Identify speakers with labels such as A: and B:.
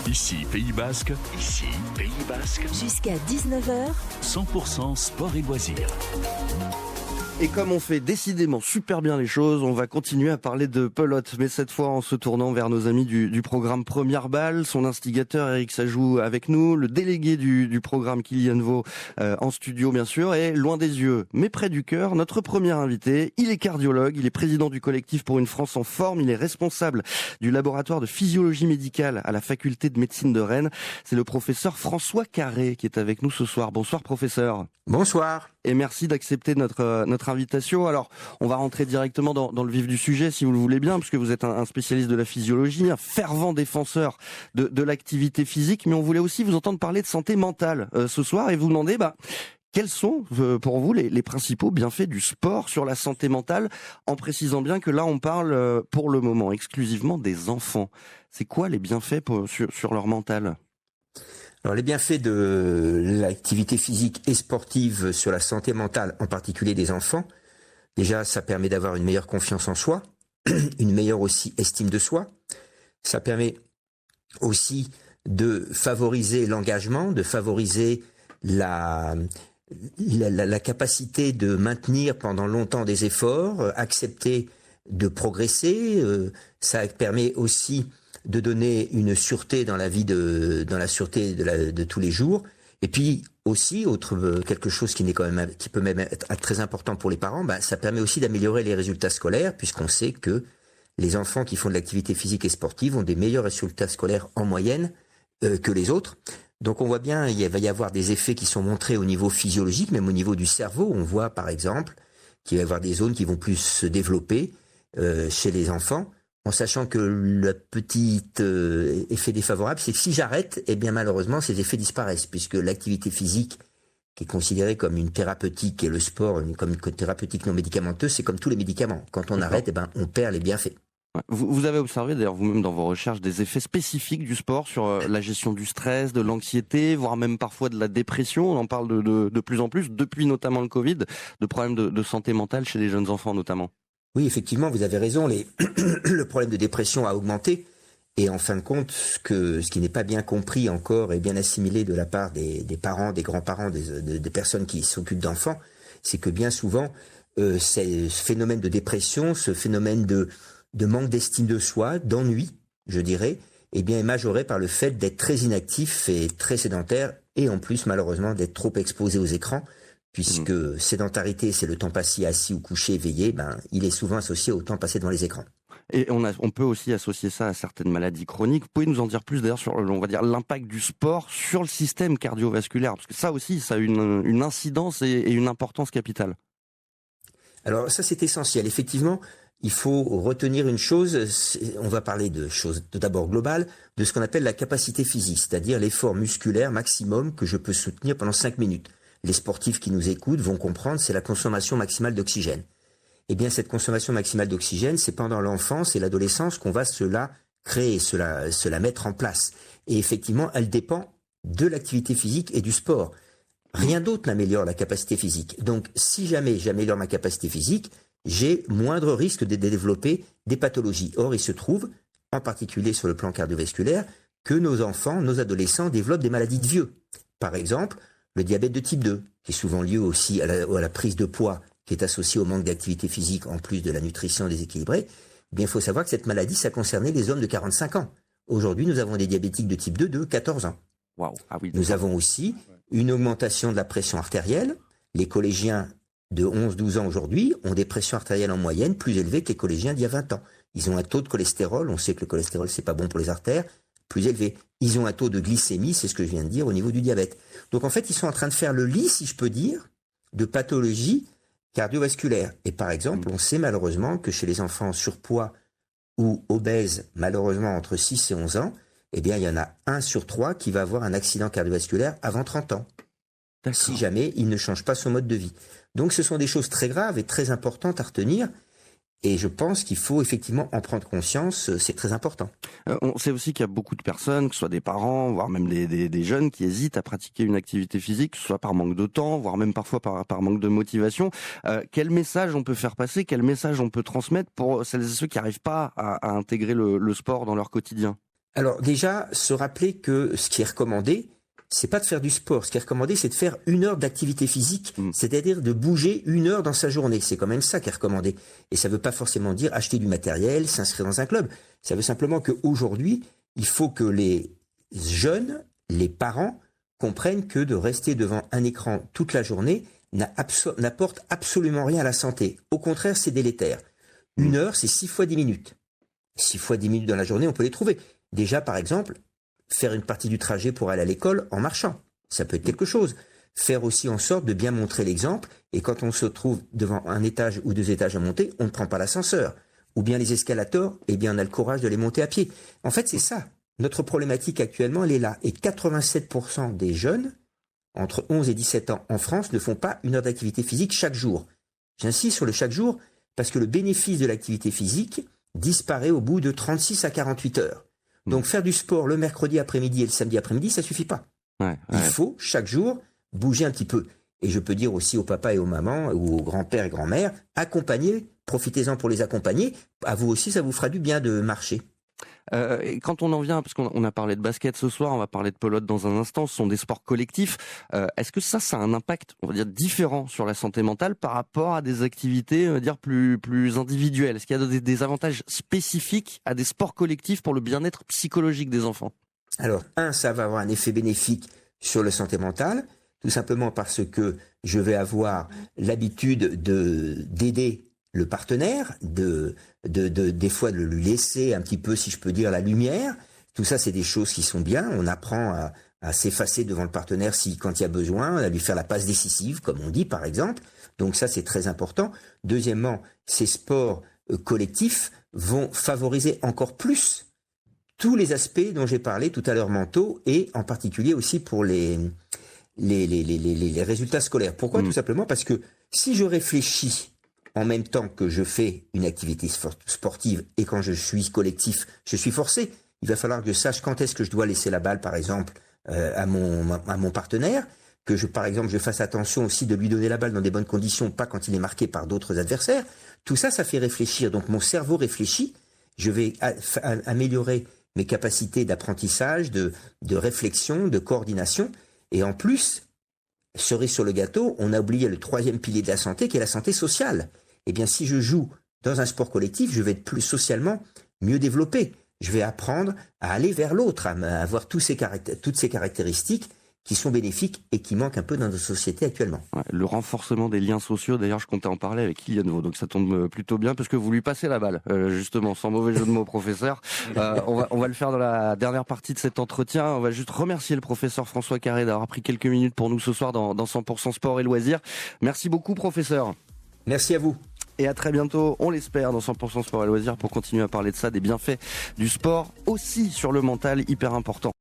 A: Ici Pays Basque. Ici Pays Basque.
B: Jusqu'à 19h.
A: 100% sport et loisirs.
C: Et comme on fait décidément super bien les choses, on va continuer à parler de pelote, mais cette fois en se tournant vers nos amis du programme Première Balle, son instigateur Eric Sajou avec nous, le délégué du programme Kylian Vaux en studio bien sûr, et loin des yeux mais près du cœur, notre premier invité. Il est cardiologue, il est président du collectif pour une France en forme, il est responsable du laboratoire de physiologie médicale à la faculté de médecine de Rennes. C'est le professeur François Carré qui est avec nous ce soir. Bonsoir professeur.
D: Bonsoir.
C: Et merci d'accepter notre invitation. Alors, on va rentrer directement dans le vif du sujet, si vous le voulez bien, puisque vous êtes un spécialiste de la physiologie, un fervent défenseur de l'activité physique, mais on voulait aussi vous entendre parler de santé mentale ce soir et vous demander quels sont pour vous les principaux bienfaits du sport sur la santé mentale, en précisant bien que là on parle pour le moment exclusivement des enfants. C'est quoi les bienfaits sur leur mental ?
D: Alors les bienfaits de l'activité physique et sportive sur la santé mentale, en particulier des enfants, déjà ça permet d'avoir une meilleure confiance en soi, une meilleure aussi estime de soi. Ça permet aussi de favoriser l'engagement, de favoriser la capacité de maintenir pendant longtemps des efforts, accepter de progresser. Ça permet aussi de donner une sûreté dans la sûreté de tous les jours. Et puis aussi, quelque chose qui peut même être très important pour les parents, ça permet aussi d'améliorer les résultats scolaires, puisqu'on sait que les enfants qui font de l'activité physique et sportive ont des meilleurs résultats scolaires en moyenne que les autres. Donc on voit bien, il va y avoir des effets qui sont montrés au niveau physiologique, même au niveau du cerveau. On voit par exemple qu'il va y avoir des zones qui vont plus se développer chez les enfants, en sachant que le petit effet défavorable, c'est que si j'arrête, malheureusement, ces effets disparaissent, puisque l'activité physique, qui est considérée comme une thérapeutique, et le sport comme une thérapeutique non médicamenteuse, c'est comme tous les médicaments. Quand on arrête, on perd les bienfaits.
C: Vous avez observé d'ailleurs vous-même dans vos recherches des effets spécifiques du sport sur la gestion du stress, de l'anxiété, voire même parfois de la dépression. On en parle de plus en plus, depuis notamment le Covid, de problèmes de santé mentale chez les jeunes enfants notamment.
D: Oui, effectivement, vous avez raison. Le problème de dépression a augmenté. Et en fin de compte, ce qui n'est pas bien compris encore et bien assimilé de la part des parents, des grands-parents, des personnes qui s'occupent d'enfants, c'est que bien souvent, ce phénomène de dépression, ce phénomène de manque d'estime de soi, d'ennui, je dirais, est majoré par le fait d'être très inactif et très sédentaire, et en plus, malheureusement, d'être trop exposé aux écrans. Puisque sédentarité, c'est le temps passé assis ou couché, éveillé, il est souvent associé au temps passé devant les écrans.
C: Et on peut aussi associer ça à certaines maladies chroniques. Vous pouvez nous en dire plus d'ailleurs sur, on va dire, l'impact du sport sur le système cardiovasculaire, parce que ça aussi, ça a une incidence et une importance capitale.
D: Alors ça, c'est essentiel. Effectivement, il faut retenir une chose, on va parler de choses d'abord globales, de ce qu'on appelle la capacité physique, c'est-à-dire l'effort musculaire maximum que je peux soutenir pendant 5 minutes. Les sportifs qui nous écoutent vont comprendre, c'est la consommation maximale d'oxygène. Cette consommation maximale d'oxygène, c'est pendant l'enfance et l'adolescence qu'on va se la créer, se la mettre en place. Et effectivement, elle dépend de l'activité physique et du sport. Rien d'autre n'améliore la capacité physique. Donc, si jamais j'améliore ma capacité physique, j'ai moindre risque de développer des pathologies. Or, il se trouve, en particulier sur le plan cardiovasculaire, que nos enfants, nos adolescents développent des maladies de vieux. Par exemple, le diabète de type 2, qui est souvent lié aussi à la prise de poids, qui est associée au manque d'activité physique en plus de la nutrition déséquilibrée. Il faut savoir que cette maladie, ça concernait les hommes de 45 ans. Aujourd'hui, nous avons des diabétiques de type 2 de 14 ans.
C: Wow. Ah oui,
D: nous avons aussi une augmentation de la pression artérielle. Les collégiens de 11-12 ans aujourd'hui ont des pressions artérielles en moyenne plus élevées que les collégiens d'il y a 20 ans. Ils ont un taux de cholestérol, on sait que le cholestérol, c'est pas bon pour les artères, plus élevé. Ils ont un taux de glycémie, c'est ce que je viens de dire, au niveau du diabète. Donc en fait, ils sont en train de faire le lit, si je peux dire, de pathologies cardiovasculaires. Et par exemple, on sait malheureusement que chez les enfants surpoids ou obèses, malheureusement entre 6 et 11 ans, il y en a 1 sur 3 qui va avoir un accident cardiovasculaire avant 30 ans. Si jamais il ne change pas son mode de vie. Donc ce sont des choses très graves et très importantes à retenir. Et je pense qu'il faut effectivement en prendre conscience, c'est très important.
C: On sait aussi qu'il y a beaucoup de personnes, que ce soit des parents, voire même des jeunes, qui hésitent à pratiquer une activité physique, soit par manque de temps, voire même parfois par manque de motivation. Quel message on peut faire passer, quel message on peut transmettre pour celles et ceux qui n'arrivent pas à intégrer le sport dans leur quotidien ?
D: Alors déjà, se rappeler que ce qui est recommandé, c'est pas de faire du sport. Ce qui est recommandé, c'est de faire 1 heure d'activité physique, c'est-à-dire de bouger 1 heure dans sa journée. C'est quand même ça qui est recommandé. Et ça veut pas forcément dire acheter du matériel, s'inscrire dans un club. Ça veut simplement qu'aujourd'hui, il faut que les jeunes, les parents, comprennent que de rester devant un écran toute la journée n'apporte absolument rien à la santé. Au contraire, c'est délétère. 1 heure, c'est 6 fois 10 minutes. 6 fois 10 minutes dans la journée, on peut les trouver. Déjà, par exemple, faire une partie du trajet pour aller à l'école en marchant. Ça peut être quelque chose. Faire aussi en sorte de bien montrer l'exemple. Et quand on se trouve devant un étage ou 2 étages à monter, on ne prend pas l'ascenseur. Ou bien les escalators, eh bien on a le courage de les monter à pied. En fait, c'est ça. Notre problématique actuellement, elle est là. Et 87% des jeunes, entre 11 et 17 ans en France, ne font pas 1 heure d'activité physique chaque jour. J'insiste sur le chaque jour parce que le bénéfice de l'activité physique disparaît au bout de 36 à 48 heures. Donc faire du sport le mercredi après-midi et le samedi après-midi, ça suffit pas. Il faut chaque jour bouger un petit peu. Et je peux dire aussi aux papas et aux mamans ou aux grands-pères et grand-mères, accompagnez, profitez-en pour les accompagner. À vous aussi, ça vous fera du bien de marcher.
C: Et quand on en vient, parce qu'on a parlé de basket ce soir, on va parler de pelote dans un instant, ce sont des sports collectifs. Est-ce que ça a un impact, on va dire, différent sur la santé mentale par rapport à des activités, on va dire, plus individuelles? Est-ce qu'il y a des avantages spécifiques à des sports collectifs pour le bien-être psychologique des enfants?
D: Alors, ça va avoir un effet bénéfique sur la santé mentale, tout simplement parce que je vais avoir l'habitude d'aider le partenaire, des fois de lui laisser un petit peu, si je peux dire, la lumière. Tout ça, c'est des choses qui sont bien. On apprend à s'effacer devant le partenaire quand il y a besoin, à lui faire la passe décisive, comme on dit, par exemple. Donc ça, c'est très important. Deuxièmement, ces sports collectifs vont favoriser encore plus tous les aspects dont j'ai parlé tout à l'heure mentaux et en particulier aussi pour les résultats scolaires. Pourquoi? Tout simplement parce que si je réfléchis en même temps que je fais une activité sportive et quand je suis collectif, je suis forcé. Il va falloir que je sache quand est-ce que je dois laisser la balle, par exemple, à mon partenaire, que par exemple, je fasse attention aussi de lui donner la balle dans des bonnes conditions, pas quand il est marqué par d'autres adversaires. Tout ça, ça fait réfléchir. Donc mon cerveau réfléchit. Je vais améliorer mes capacités d'apprentissage, de réflexion, de coordination. Et en plus, cerise sur le gâteau, on a oublié le 3e pilier de la santé, qui est la santé sociale. Eh bien, si je joue dans un sport collectif, je vais être plus socialement mieux développé. Je vais apprendre à aller vers l'autre, à avoir toutes ces caractéristiques qui sont bénéfiques et qui manquent un peu dans notre société actuellement.
C: Le renforcement des liens sociaux, d'ailleurs, je comptais en parler avec Kylian Vaux, donc ça tombe plutôt bien, parce que vous lui passez la balle, justement, sans mauvais jeu de mots, professeur. On va le faire dans la dernière partie de cet entretien. On va juste remercier le professeur François Carré d'avoir pris quelques minutes pour nous ce soir dans 100% Sport et Loisirs. Merci beaucoup, professeur.
D: Merci à vous.
C: Et à très bientôt, on l'espère, dans 100% Sport et Loisirs pour continuer à parler de ça, des bienfaits du sport, aussi sur le mental, hyper important.